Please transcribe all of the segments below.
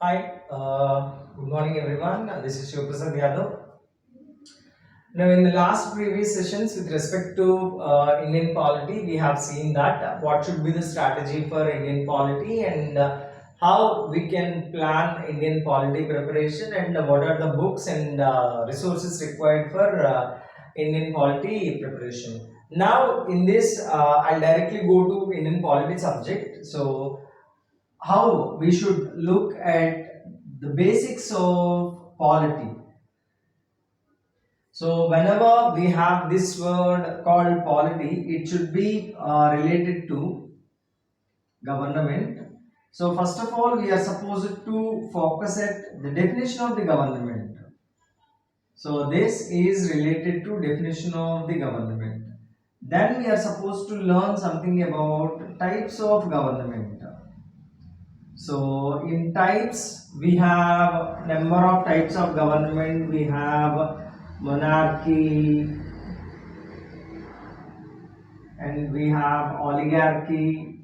Hi, good morning everyone. This is Shivprasad Yadav. Now, in the last previous sessions with respect to Indian polity, we have seen that what should be the strategy for Indian polity and how we can plan Indian polity preparation and what are the books and resources required for Indian polity preparation. Now, in this, I'll directly go to Indian polity subject. So, how we should look at the basics of polity. So whenever we have this word called polity, it should be related to government. So first of all, we are supposed to focus at the definition of the government. So this is related to definition of the government. Then we are supposed to learn something about types of government. So in types, we have number of types of government. We have monarchy and we have oligarchy,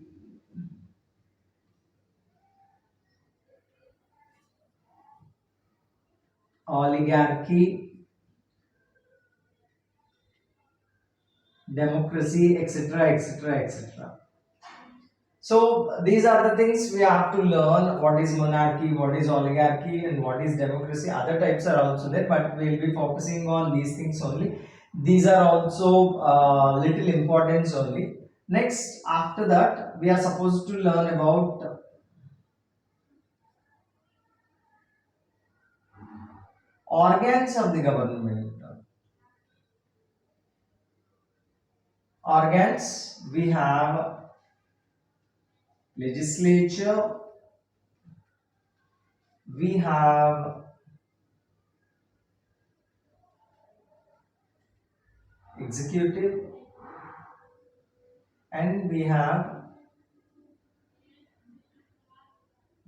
democracy, etc., etc., etc. So these are the things we have to learn. What is monarchy, what is oligarchy, and what is democracy. Other types are also there, but we will be focusing on these things only. These are also little importance only. Next, after that, we are supposed to learn about organs of the government. Organs, we have legislature, we have executive, and we have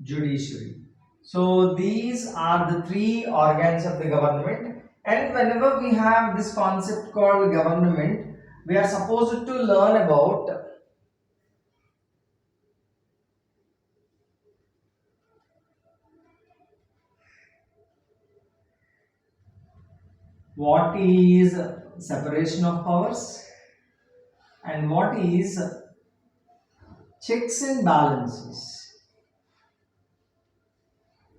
judiciary. So these are the three organs of the government, and whenever we have this concept called government, we are supposed to learn about what is separation of powers and what is checks and balances.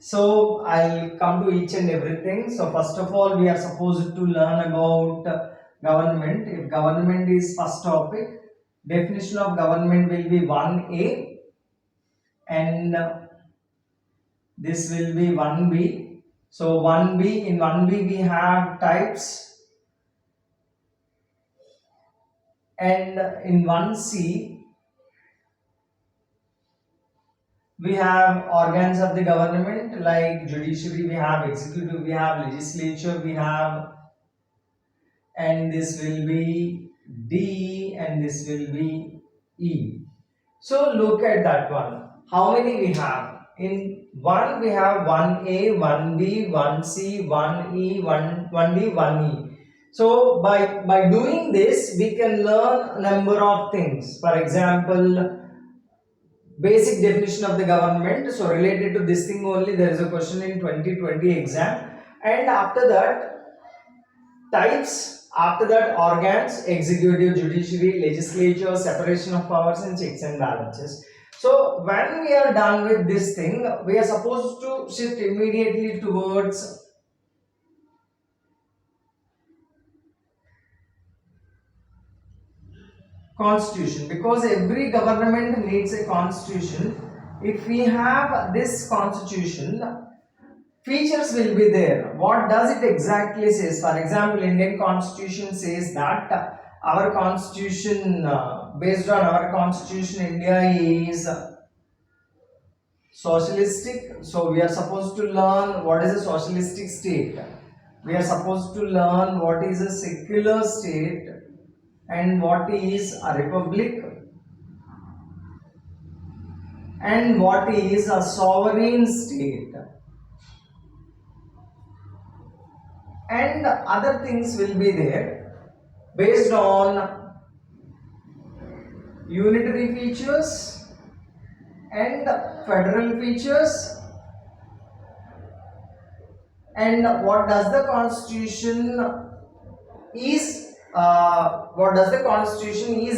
So I'll come to each and everything. So first of all, we are supposed to learn about government. If government is first topic, definition of government will be 1A and this will be 1B. So 1B, in 1B we have types and in 1C we have organs of the government like judiciary, we have executive, we have legislature, we have, and this will be D and this will be E. So look at that one. How many we have? In one we have 1A, 1B, 1C, 1E, 1D, 1E. So by doing this, we can learn a number of things. For example, basic definition of the government. So related to this thing only, there is a question in 2020 exam. And after that, types, after that organs, executive, judiciary, legislature, separation of powers and checks and balances. So when we are done with this thing, we are supposed to shift immediately towards constitution, because every government needs a constitution. If we have this constitution, features will be there. What does it exactly says? For example, Indian constitution says that our constitution, based on our constitution, India is socialistic. So we are supposed to learn what is a socialistic state. We are supposed to learn what is a secular state and what is a republic and what is a sovereign state, and other things will be there based on unitary features and federal features And what does the constitution is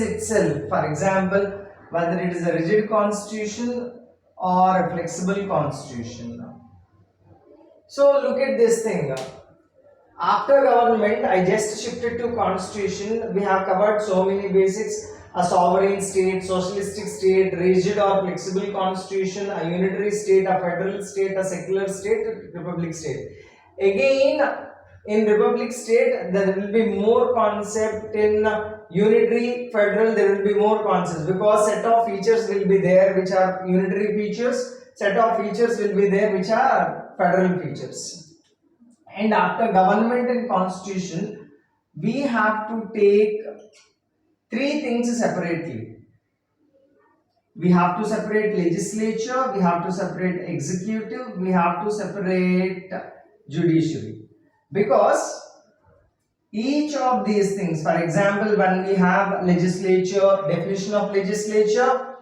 itself? For example, whether it is a rigid constitution or a flexible constitution. So look at this thing. After government, I just shifted to constitution. We have covered so many basics: a sovereign state, socialistic state, rigid or flexible constitution, a unitary state, a federal state, a secular state, a republic state. Again, in republic state, there will be more concept. In unitary federal, there will be more concepts, because set of features will be there which are unitary features, set of features will be there which are federal features. And after government and constitution, we have to take three things separately. We have to separate legislature, we have to separate executive, we have to separate judiciary. Because each of these things, for example, when we have legislature, definition of legislature,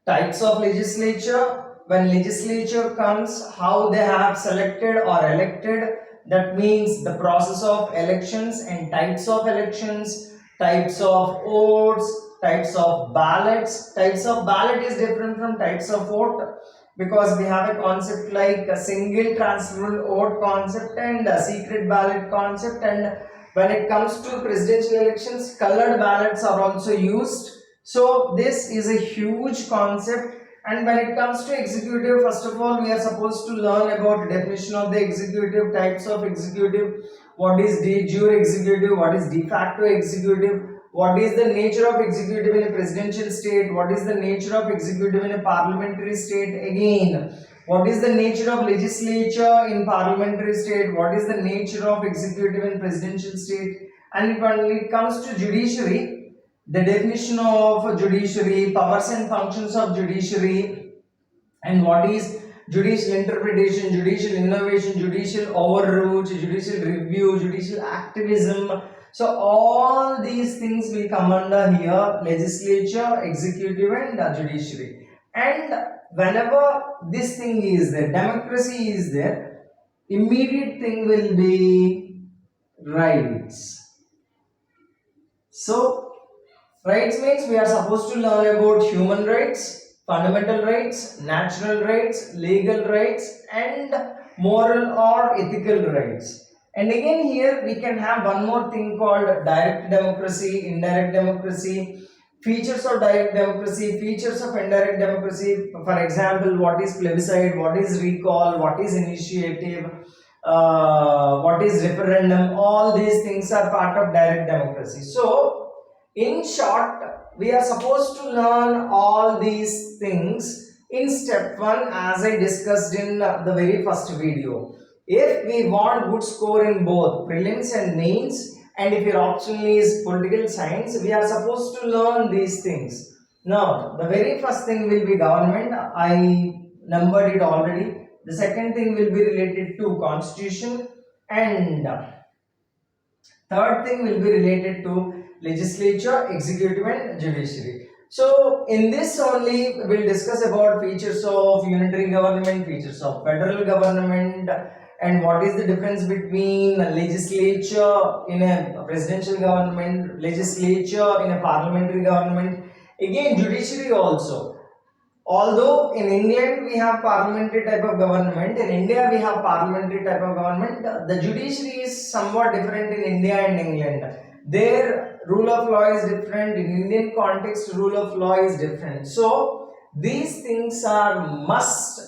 types of legislature, when legislature comes, how they have selected or elected, that means the process of elections and types of elections, types of votes, types of ballots. Types of ballot is different from types of vote, because we have a concept like a single transferable vote concept and a secret ballot concept. And when it comes to presidential elections, colored ballots are also used. So this is a huge concept. And when it comes to executive, first of all, we are supposed to learn about definition of the executive, types of executive, what is de jure executive, what is de facto executive, what is the nature of executive in a presidential state, what is the nature of executive in a parliamentary state. Again, what is the nature of legislature in parliamentary state, what is the nature of executive in presidential state. And when it comes to judiciary, the definition of judiciary, powers and functions of judiciary, and what is judicial interpretation, judicial innovation, judicial overreach, judicial review, judicial activism. So all these things will come under here: legislature, executive, and judiciary. And whenever this thing is there, democracy is there, immediate thing will be rights. So rights means we are supposed to learn about human rights, fundamental rights, natural rights, legal rights, and moral or ethical rights. And again, here we can have one more thing called direct democracy, indirect democracy, features of direct democracy, features of indirect democracy. For example, what is plebiscite, what is recall, what is initiative, what is referendum. All these things are part of direct democracy. So in short, we are supposed to learn all these things in step 1, as I discussed in the very first video. If we want good score in both prelims and mains, and if your option is political science, we are supposed to learn these things. Now, the very first thing will be government. I numbered it already. The second thing will be related to constitution, and third thing will be related to legislature, executive, and judiciary. So in this only we'll discuss about features of unitary government, features of federal government, and what is the difference between legislature in a presidential government, legislature in a parliamentary government. Again, judiciary also. Although in England we have parliamentary type of government, in India we have parliamentary type of government, the judiciary is somewhat different in India and England. Their rule of law is different. In Indian context, rule of law is different. So these things are must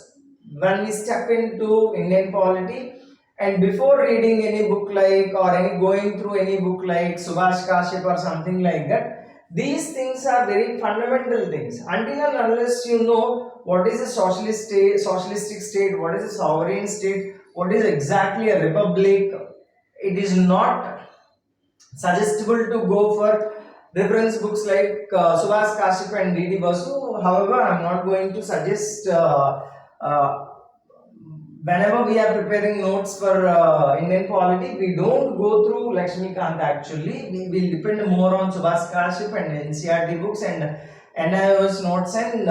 when we step into Indian polity. And before reading any book like, or any going through any book like Subhash Kashyap or something like that, these things are very fundamental things. Until and unless you know what is a socialist state, socialistic state, what is a sovereign state, what is exactly a republic, it is not suggestible to go for reference books like Subhash Kashyap and D.D. Basu. However, I am not going to suggest whenever we are preparing notes for Indian polity, we don't go through Lakshmikant actually. We will depend more on Subhash Kashyap and NCERT books and NIOS notes and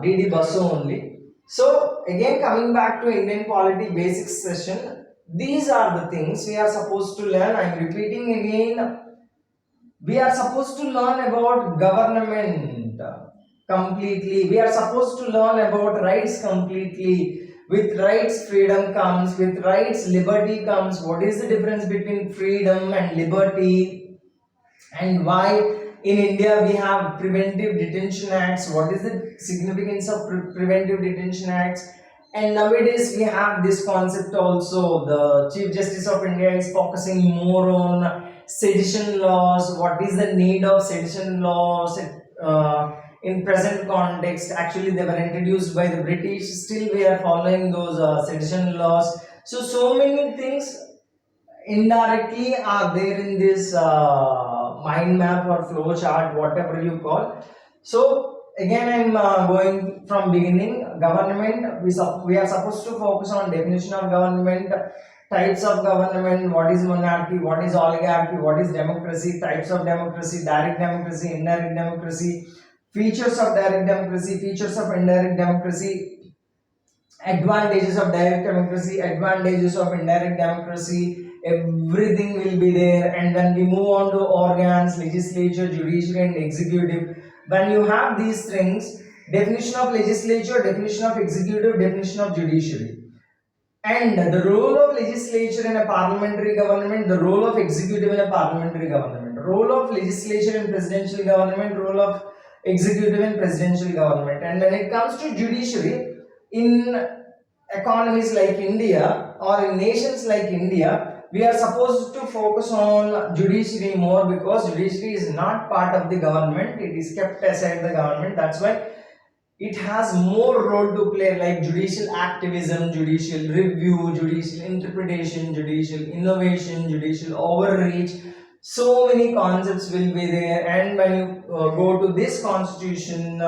D.D. Basu only. So again, coming back to Indian polity basics session, These are the things we are supposed to learn. I am repeating again, we are supposed to learn about government completely. We are supposed to learn about rights completely. With rights, freedom comes. With rights, liberty comes. What is the difference between freedom and liberty? And why in India we have preventive detention acts? What is the significance of preventive detention acts? And nowadays we have this concept also. The Chief Justice of India is focusing more on sedition laws. What is the need of sedition laws in present context? Actually, they were introduced by the British. Still, we are following those sedition laws. So many things indirectly are there in this mind map or flow chart, whatever you call. So again, I'm going from beginning. Government, we are supposed to focus on definition of government, types of government, what is monarchy, what is oligarchy, what is democracy, types of democracy, direct democracy, indirect democracy, features of direct democracy, features of indirect democracy, advantages of direct democracy, advantages of indirect democracy, everything will be there. And when we move on to organs, legislature, judiciary and executive, when you have these things, definition of legislature, definition of executive, definition of judiciary, and the role of legislature in a parliamentary government, the role of executive in a parliamentary government, role of legislature in presidential government, role of executive in presidential government. And when it comes to judiciary, in economies like India or in nations like India, we are supposed to focus on judiciary more, because judiciary is not part of the government, it is kept aside the government. That's why it has more role to play, like judicial activism, judicial review, judicial interpretation, judicial innovation, judicial overreach. So many concepts will be there. And when you go to this constitution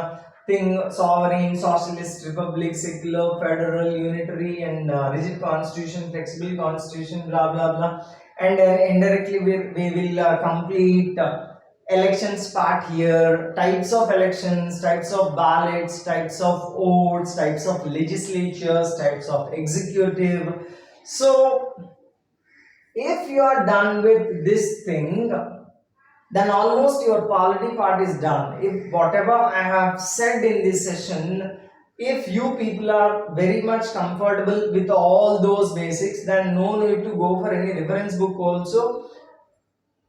thing, sovereign, socialist, republic, secular, federal, unitary and rigid constitution, flexible constitution, blah blah blah. And then indirectly we will complete elections part here, types of elections, types of ballots, types of votes, types of legislatures, types of executive. So if you are done with this thing, then almost your polity part is done. If whatever I have said in this session, if you people are very much comfortable with all those basics, then no need to go for any reference book also.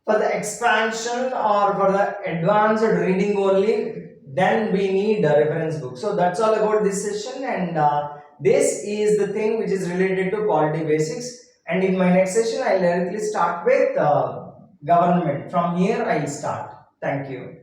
For the expansion or for the advanced reading only, then we need a reference book. So that's all about this session, and this is the thing which is related to polity basics. And in my next session I'll directly start with government. From here I'll start. Thank you.